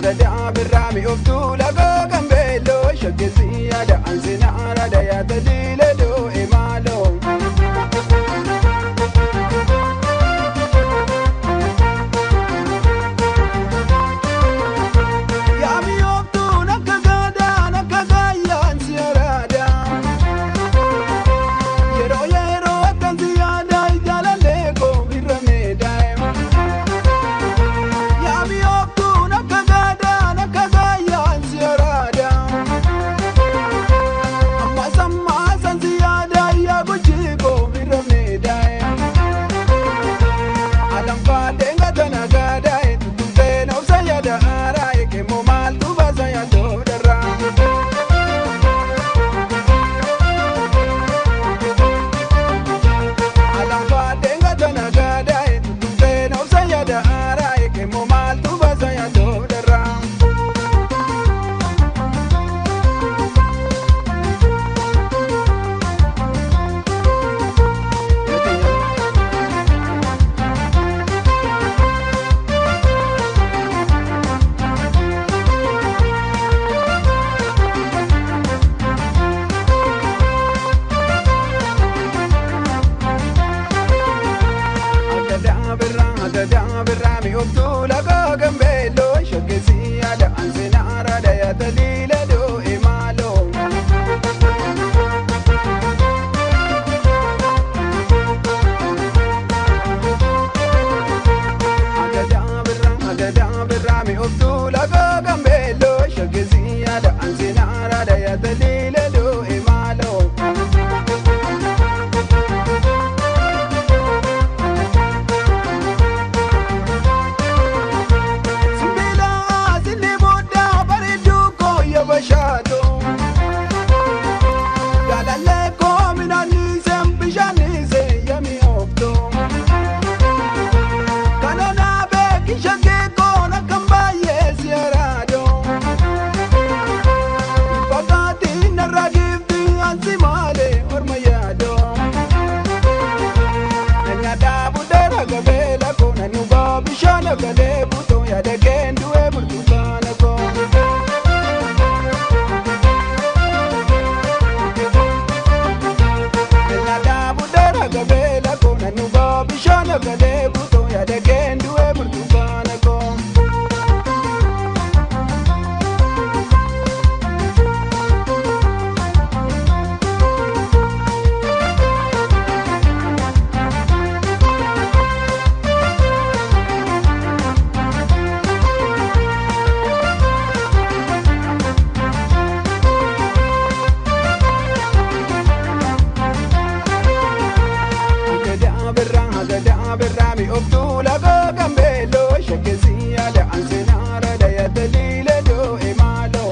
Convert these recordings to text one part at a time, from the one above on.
agada birrami oftu lago gambelo shagezi ada anzina arada ya dalile do imalo yami oftu nakagada ya anzirada yero atanziyada idalale go birrameda yami oftu nakagada ya anzirada amma samma sanziyada ya bujigo birrameda alam fadenga tanagada tupe na usayada ara ke momal tu basaya dodara alam fadenga tanagada tupe na usayada ara ke momal tu basaya dodara agada birrami oftu lago gambelo shagezi ada anzina arada ya dalile do imalo agada birrami oftu lago gambelo shagezi ada anzina arada ya dalile do imalo bashado galale ko minani sembijani se yami ofto kanana be kishake ko nakambaye siarado pagati naragifti ansimale ormayado nanyada budera gabela ko nanuba bishana gale buto ya degendu e burtukana ko gabela ko nanuba bishana gale buto ya degendu e burtukana ko agada birrami oftu lago gambelo shagezi ada anzina arada ya dalile do imalo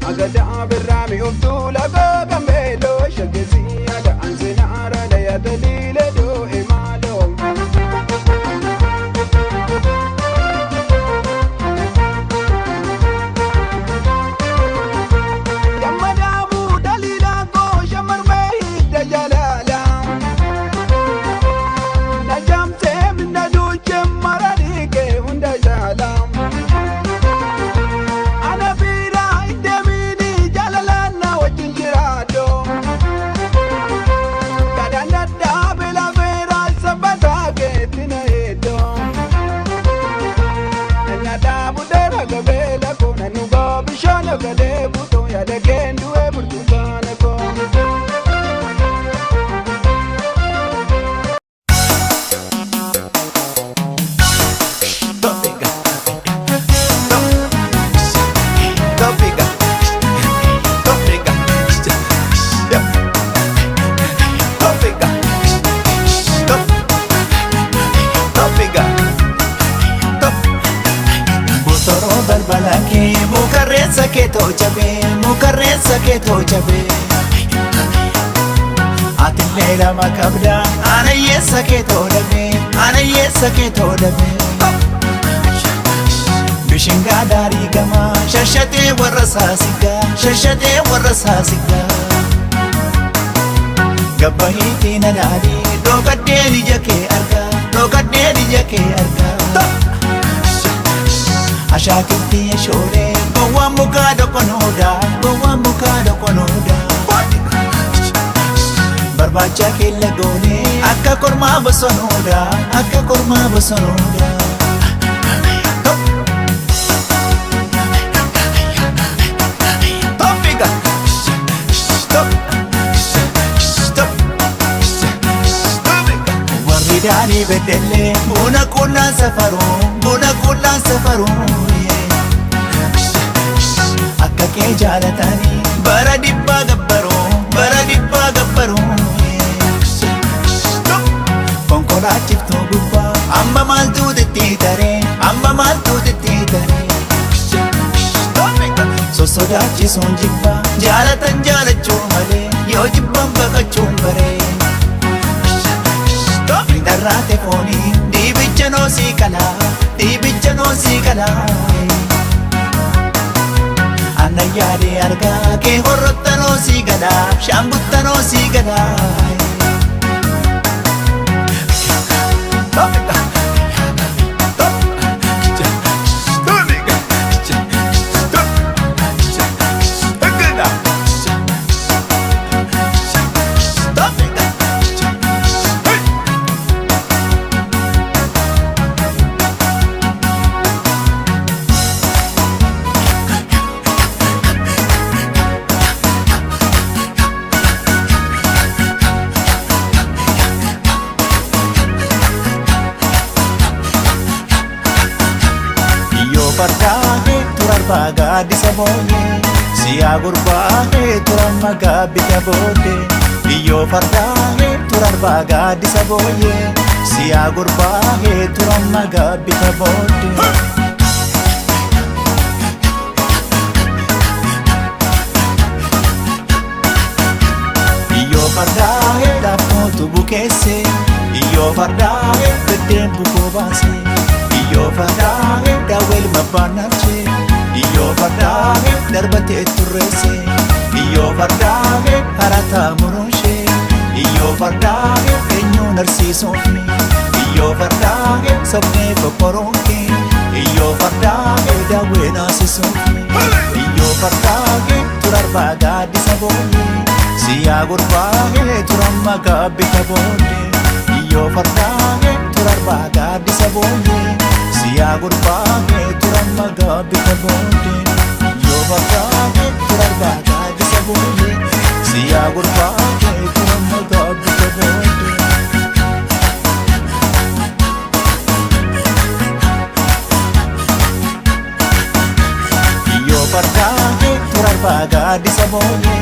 agada birrami oftu lago gambelo shagezi ada anzina arada ya dalile do imalo gabela ko nanuba bishana gale buto ya degendu e burtukana ko balaki mukarreza ke to jabe atille la makabda ana yesa ke to dabe bishinga dari gama shashate warasa siga Gabbahiitiin alaali dhokadheen ija kee argaa dhokadheen ija kee argaa Ashaakiltii yeshoolee gowwaan mukaa doqonoodaa gowwaan mukaa doqonoodaa Barbaacha keella goonee akka kormaa bosonoodaa akka kormaa bosonoodaa Daani bedelle buna kullaan safaru akka kee jaalatanii bara dhibbaa gabbaru konkolaachiftuu gubbaa amma maaltu tittiitaree sossodaachisuun jibbaa jaalatan jaalachuu malee yoo jibban baqachuun baree Darraate foonii dibicha noosii kalaa Anna yaadee argaa kee horrotta noosii galaa shaambutta noosii galaa Fardaahee turarbaa gaaddisa booddee siyaa gurbaahee turamma gaabbita booddee Iyyoo fardaahee turarbaa gaaddisa booddee siyaa gurbaahee turamma gaabbita booddee Iyyoo fardaahee laaftootu bukeesse Iyyoo fardaahee beddeen bukoo baase Iyyoo fardaahee daawwel mabbaannaachee Iyyoo fardaahee darbatee turreesse Iyyoo fardaahee harataa muruunshee Iyyoo fardaahee eenyuun arsiisuufi Iyyoo fardaahee sobnee boqqoroonkee Iyyoo fardaahee daawwee naasisuufi Iyyoo fardaahee turarbaa gaaddisa booddee siyaa gurbaahee turamma gaabbita booddee Iyyoo fardaahee turarbaa gaaddisa booddee siyaa gurbaahee turamma gaabbita booddee Iyyoo fardaahee turarbaa gaaddisa booddee siyaa gurbaahee turamma gaabbita booddee Iyyoo fardaahee turarbaa gaaddisa booddee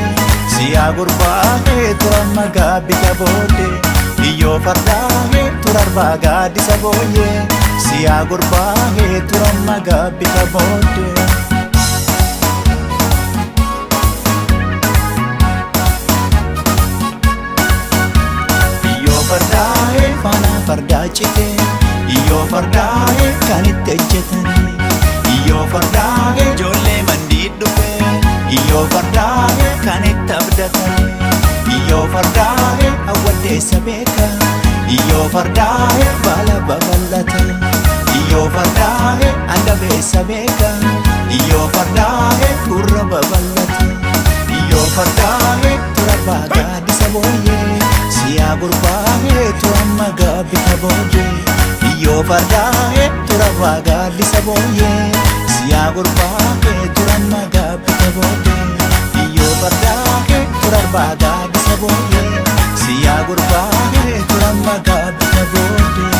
siyaa gurbaahee turamma gaabbita booddee Iyyoo fardaahee turarbaa gaaddisa booddee siyaa gurbaahee turamma gaabbita booddee Iyyoo fardaahee faana fardaa citee Iyyoo fardaahee kan itti ejjetanii Iyyoo fardaahee ijoollee mandii dhufee Iyyoo fardaahee kan itti abdatanii Iyyoo fardaahee hawwaddeessa beeka Iyyoo fardaahee baala babal'ata Iyyoo fardaahee andabeessa beeka Iyyoo fardaahee gurra babal'ata Iyyoo fardaahee turarbaa gaaddisa booddee siyaa gurbaahee turamma gaabbita booddee Iyyoo fardaahee turarbaa gaaddisa booddee siyaa gurbaahee turamma gaabbita booddee Iyyoo fardaahee turarbaa gaaddisa booddee siyaa gurbaahee turamma gaabbita booddee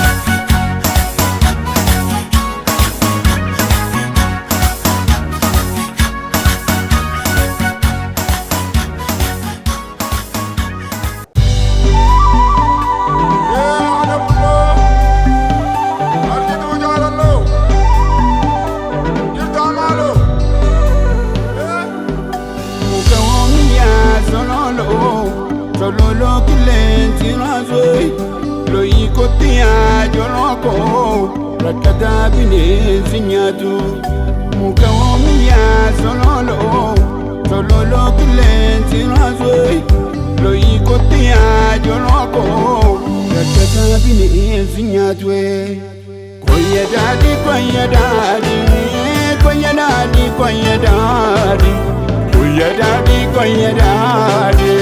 Sololo kilenzi razoi Loi kotia joroko Rakata binezi nyatu Muka womia sololo kilenzi razoi Loi kotia bineensi nyaatwe. Koye daadhi koye daadhi koye daadhi koye daadhi koye daadhi koye daadhi.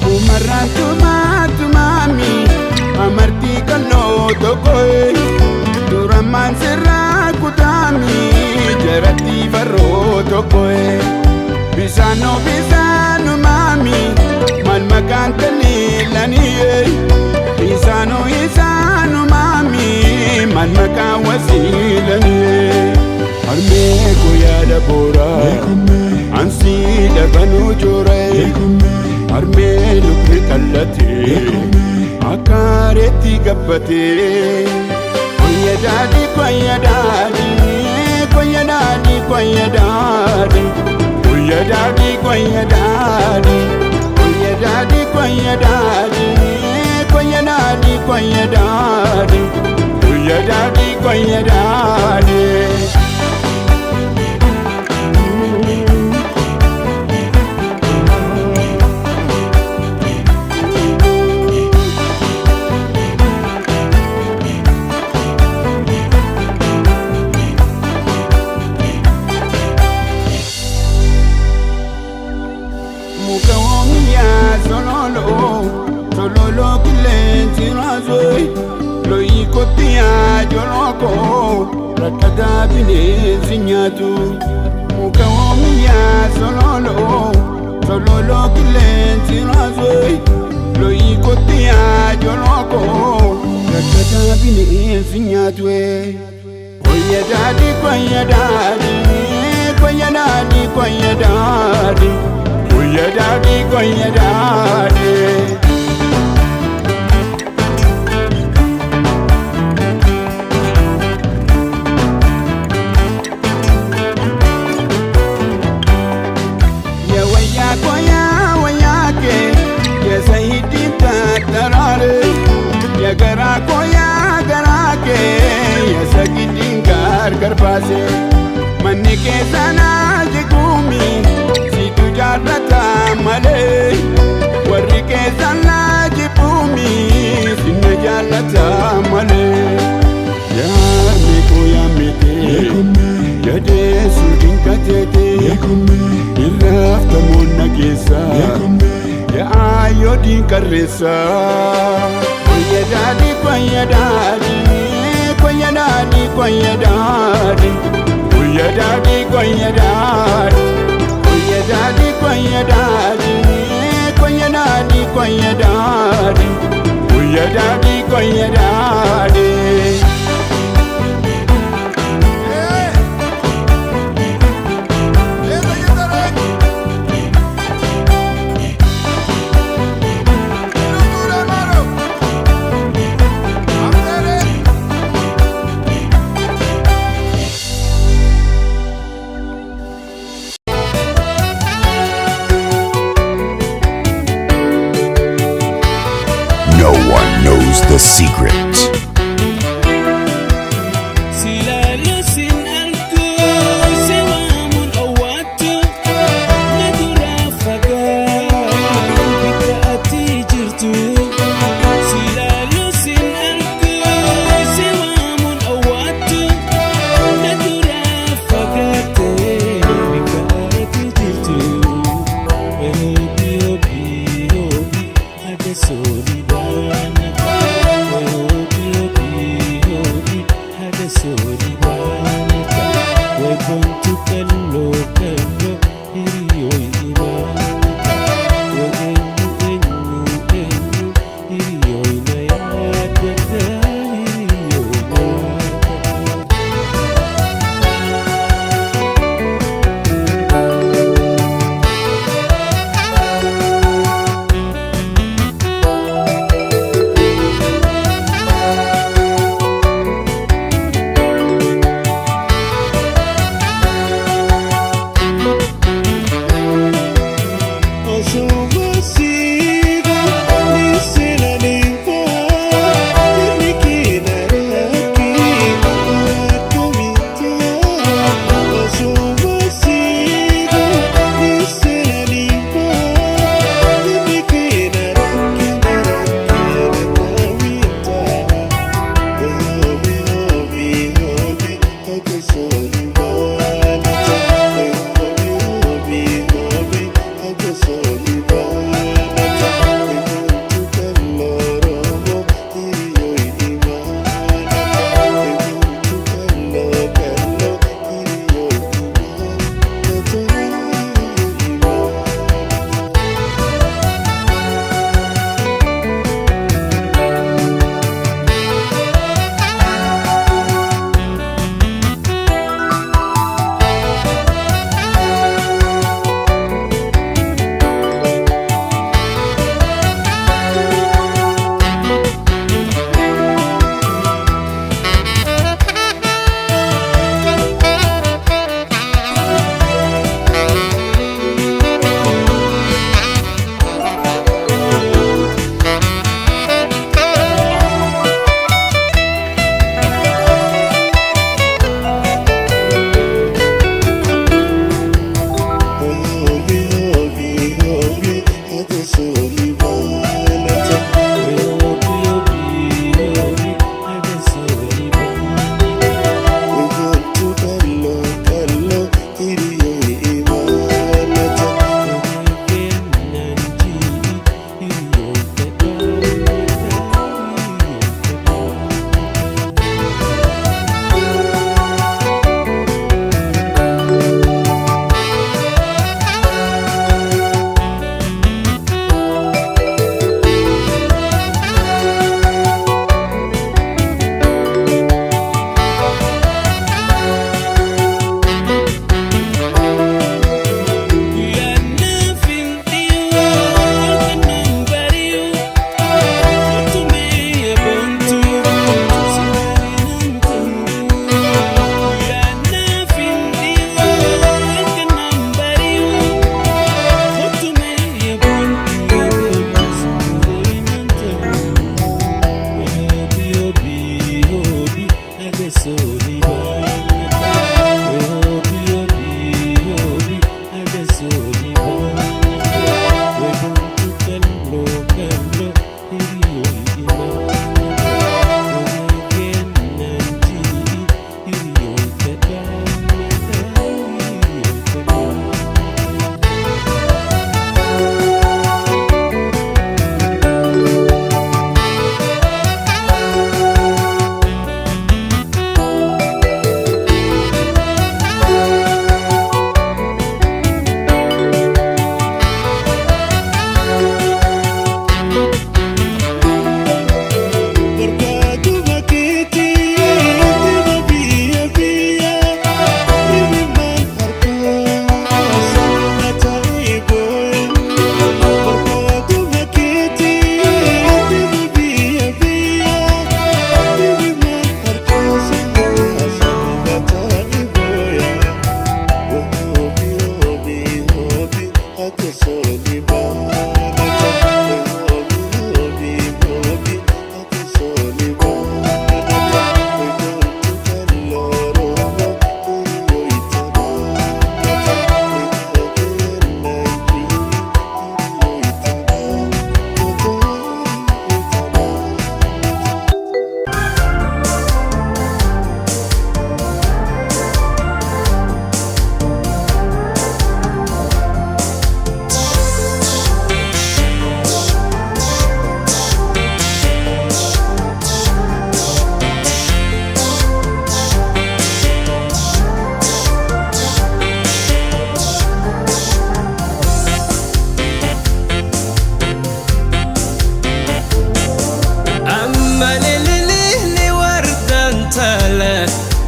Umarraan tumami amarti kaloo tokkoe duramaan sirraa kutami jaratti farroo tokkoe. Bisaano mami mal maqaan taliilaniye Bisaano mami mal maqaan wasiilaniye. Harmee guyyaadha boora ansi dhabanuu joore. Harmee lukni qallatee akkaareetti gabbatee. Koye daadhi koye daadhi koye daadhi koye daadhi koye daadhi koye daadhi koye daadhi koye daadhi koye daadhi koye daadhi koye daadhi koye daadhi. Sololo kilenzi razoi loyi kotia joloko rakada bineensi nyaatu. Mukawomiya sololo kilenzi razoi loyi kotia joloko rakada bineensi nyaatwe. Koye daadhi koye daadhi koye daadhi koye daadhi koye daadhi koye daadhi. Gara koya gara ke ya sagidin gargar base manne ke sana jigumi si tu jarrata male warri ke sana jibumi si ne jarrata male. Ya me koya mete ya de sudin katete irafta monna kesa ya ayodin karesa. Koye daadhi koye daadhi koye daadhi koye daadhi koye daadhi koye daadhi koye daadhi koye daadhi koye daadhi koye daadhi koye daadhi koye daadhi. No one knows the secret.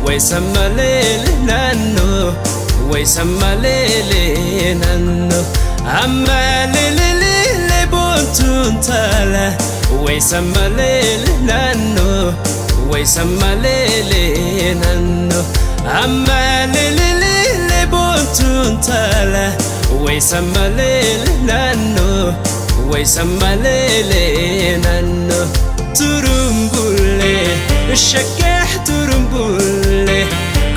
ويسمى ليل نانو ويسمى ليل نانو أما ليل بونتون تالا ويسمى ليل نانو ويسمى ليل نانو أما ليل بونتون تالا ويسمى ليل نانو ويسمى ليل نانو ترمبولي الشكاح ترمبولي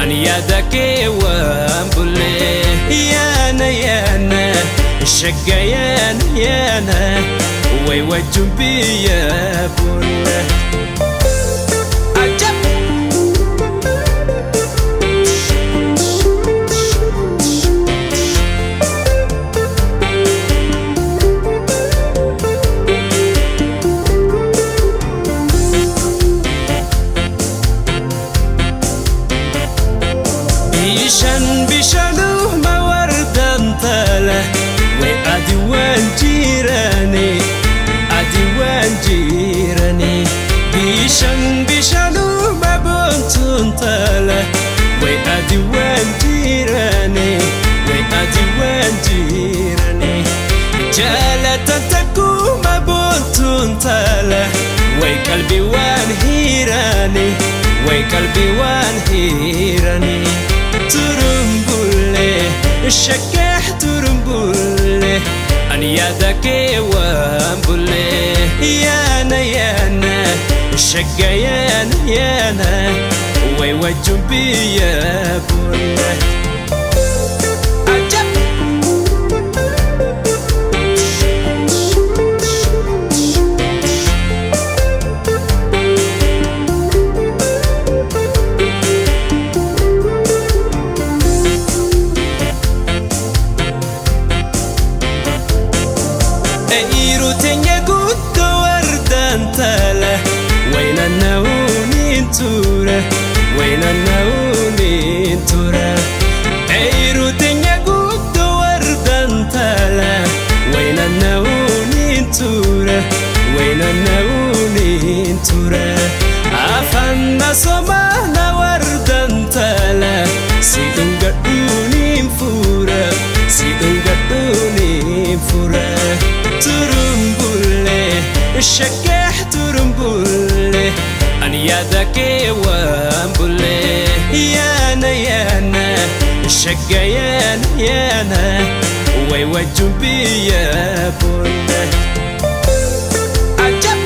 أن يدك وامبولي يانا الشكا يانا ويوجم بي يا بولي عجب بشانو ما وردان تالا وأدوان جيراني أدوان جيراني بشانو ما بنتون تالا وأدوان جيراني وأدوان جيراني جالة تكو ما بنتون تالا وقلبي وان هيراني وقلبي وان هيراني ترمبولي الشكاح ترمبولي أن يدك وامبولي يانا الشكا يانا ويوجم بي يا بولي عجب وين النون تورا وين النون تورا عيرو تنيا قد وردان تالا وين النون تورا وين النون تورا عفنا صمانا وردان تالا سيدون قدوني مفورا سيدون قدوني مفورا ترمبولي الشكاح ترمبولي أن يدك وامبولي يانا الشكا يانا ويوجم بي يا بولي عجب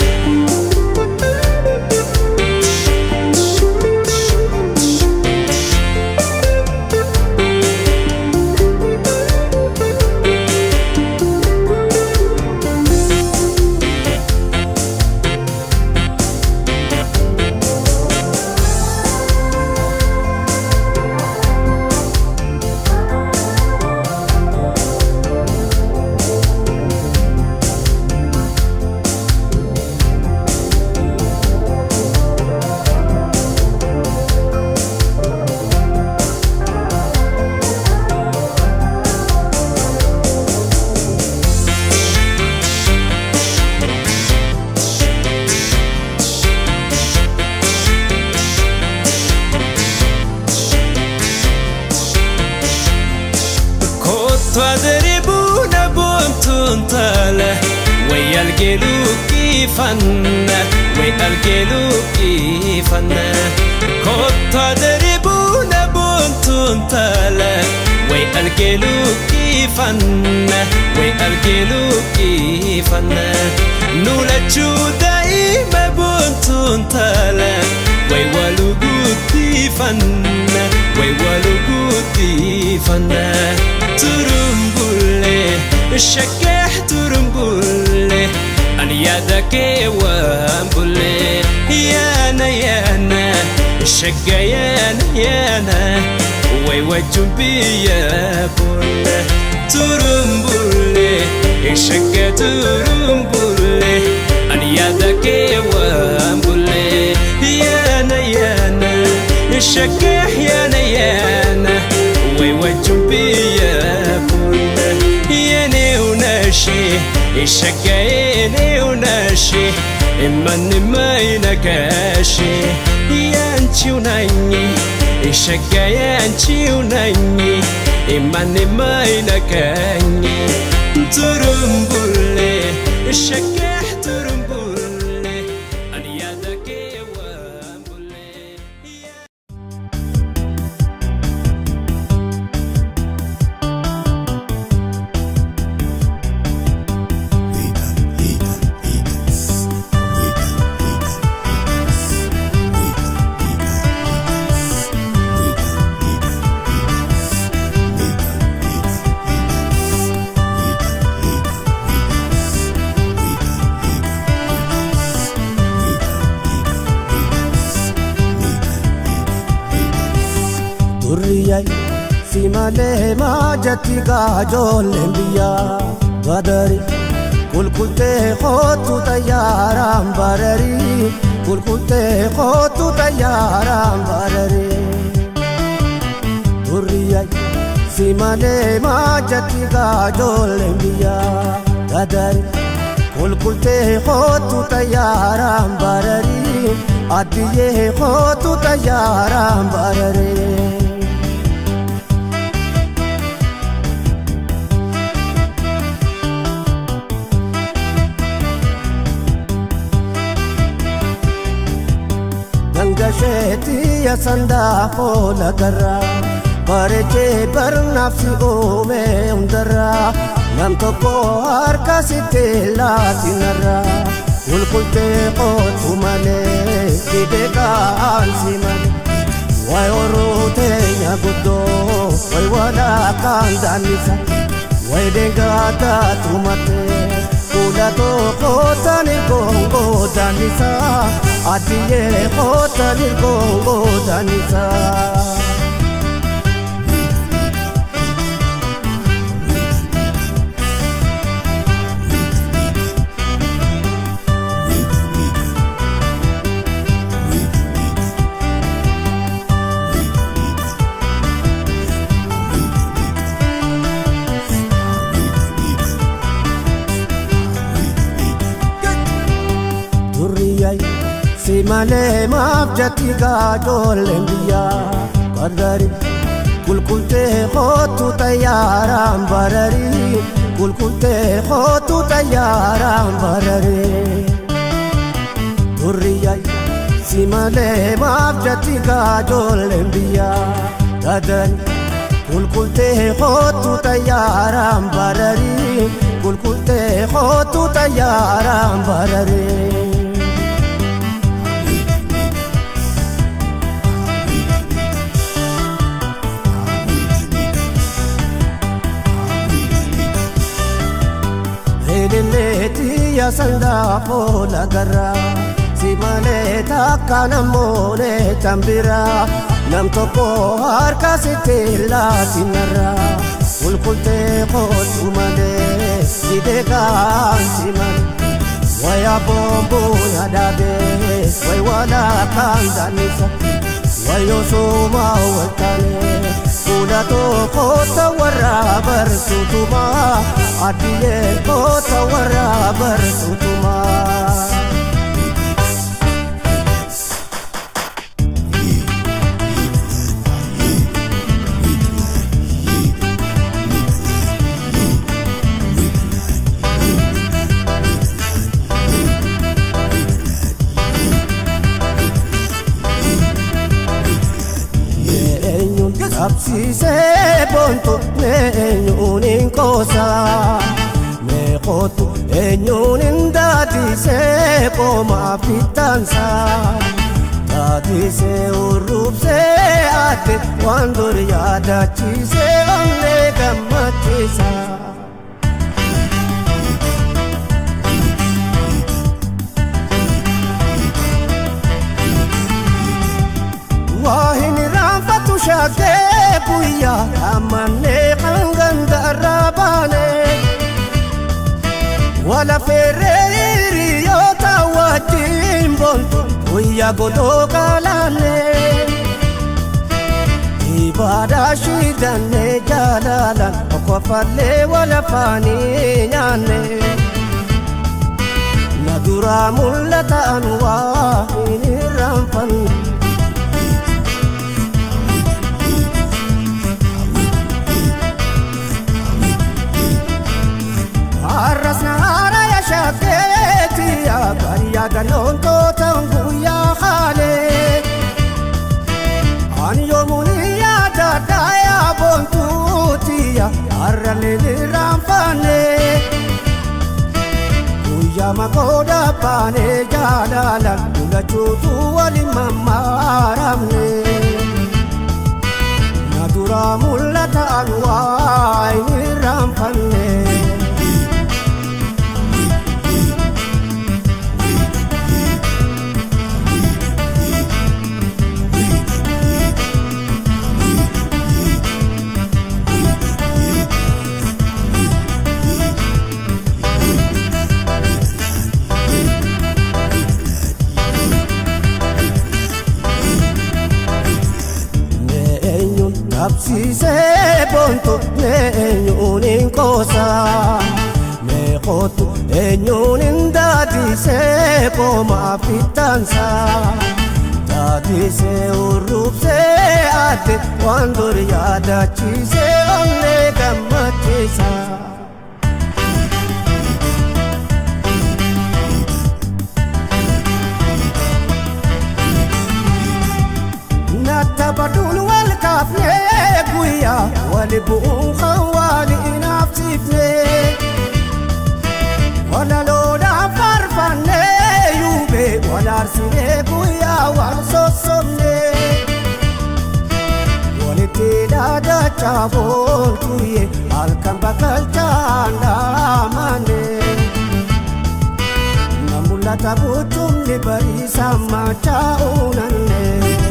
كنت دربونا بنتون تاله ويا الجلو كيفنا ويا الجلو كيفنا كنت دربونا بنتون تاله ويا الجلو كيفنا ويا الجلو كيفنا نولجو دايما بنتون تاله ويوالو قدي فنا ويوالو قدي فنا ترمبولي الشكاح ترمبولي أن يدك وامبولي يانا الشكايان يانا ويوجم بيا بولي ترمبولي الشكا ترمبولي أن يدك وامبولي يانا الشكاح يانا ويوجم بيا بولا ياني وناشي الشكايني وناشي إما ما ينكاشي يانشي وناني الشكايانشي وناني إما ما ينكاني ترمبولي الشكاح ترمبولي أن يدك في مالي ما جتي قاجول بيا غدري كل تخوتو تيارام برري كل تخوتو تيارام برري درياي في مالي ما جتي قاجول بيا غدري كل تخوتو تيارام برري أديه خوتو تيارام برري دنگشتی یا صنداقو لگرا برچه بر نفسی اومه اندرا نم تو کو هر کسی تلاتی نرا ولقلت قوت مالي بدقان سيماني واي وروتي يا قدو واي ولا كان دانيسا واي دقاتا توماتي ولا تو قوتاني الكونغو دانيسا عدي قوتاني الكونغو دانيسا في مالي ما بجتي قاجول انبيا قدري كل تخوتو تيارام برري كل تخوتو تيارام برري درياي في مالي ما بجتي قاجول انبيا قدري كل تخوتو تيارام برري كل تخوتو تيارام برري ليتي يا صنداقو لغرا سيمالي تاكا نموني تنبرا نم توكو هاركا ستيلا تنرا والقلت قوت مالي سيدكا سيمالي ويا بومبو ندابي وي ولا كان دانيسا ويو سوما وطاني ولا توكو تورا برسوتما أديه كوتا ورا برسوتما qabsiisee boontu eenyuun hin qoosa meeqootu eenyuun hin daadisee qoomaa fittaansa daadisee urruubsee adde waan dur yaadachiisee onnee gammachiisa. Wahin raanfatu shaakee guyyaa amannee hanganda arraabane wala feerree hiriyoota wajjin boontu guyyaa godoo qaalaane ibaadaa shiidannee jaalalaan okkofallee wala faanii nyaanne na duraa mul'atan waa hin raanfanne. Arrasna araya shaketi ya bariya galon to tangu ya khale an yomuni ya dada ya bontuti ya arrale ramfane uya magoda pane jalala ula chutu wali mamaramne nadura mulata alwai ramfane. Qabsiisee boontu eenyuun hin qoosa meeqootu eenyuun hin daadisee qoomaa fittaansa daadisee urruubsee adde waan dur yaadachiisee onnee gammachiisa. Nattabaduun wal kaafnee guyyaa wali bu'uun kan wali inaafsifnee wala loodhaan farfannee yuubee wal aarsinee guyyaa wal sossobnee walitti dhaadachaa boontuye halkan bakkalchaan dhaamannee na mul'ata butumni bariisaan machaa'uu nannee.